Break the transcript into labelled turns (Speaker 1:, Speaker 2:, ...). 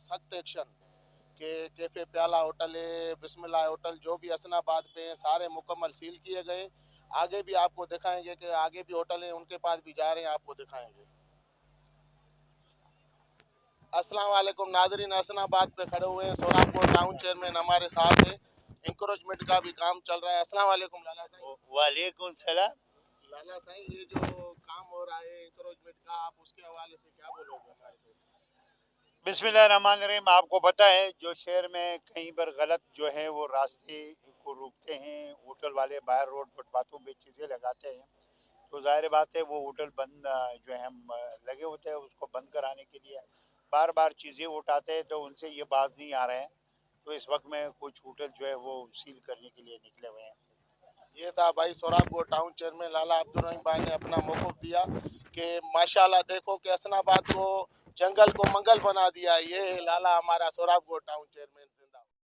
Speaker 1: सख्त एक्शन के कैफे प्याला होटल है, बिस्मिल्लाह होटल, जो भी हसनाबाद पे हैं, सारे मुकम्मल सील किए गए। आगे भी आपको दिखाएंगे कि आगे भी होटल हैं, उनके पास भी जा रहे हैं, आपको दिखाएंगे। अस्सलाम वालेकुम नाजरीन, हसनाबाद पे खड़े हुए हैं, सोलापुर टाउन चेयरमैन हमारे साथ है। इंक्रोचमेंट का भी काम चल रहा है। अस्सलाम वालेकुम लाला साईं।
Speaker 2: वालेकुम सलाम।
Speaker 1: लाला साईं, ये जो काम हो रहा है इंक्रोचमेंट का, आप उसके हवाले से क्या बोलोगे हमारे को?
Speaker 2: बिस्मिल्लाहिर्रहमानिर्रहीम। आपको पता है जो शहर में कहीं पर गलत जो है वो रास्ते को रोकते हैं, होटल वाले बाहर रोड फुटपाथों पे चीज़ें लगाते हैं, तो जाहिर बात है वो होटल बंद जो है हम लगे होते हैं उसको बंद कराने के लिए बार बार चीज़ें उठाते हैं, तो उनसे ये बाज नहीं आ रहे हैं। तो इस वक्त में कुछ होटल जो है वो सील करने के लिए निकले हुए हैं।
Speaker 1: ये था भाई सोलापुर टाउन चेयरमैन लाला अब्दुल रहीम भाई ने अपना मौक़िफ़ दिया कि माशाल्लाह देखो कि हसनाबाद को जंगल को मंगल बना दिया। ये है लाला हमारा सोलापुर टाउन चेयरमैन जिंदाबाद।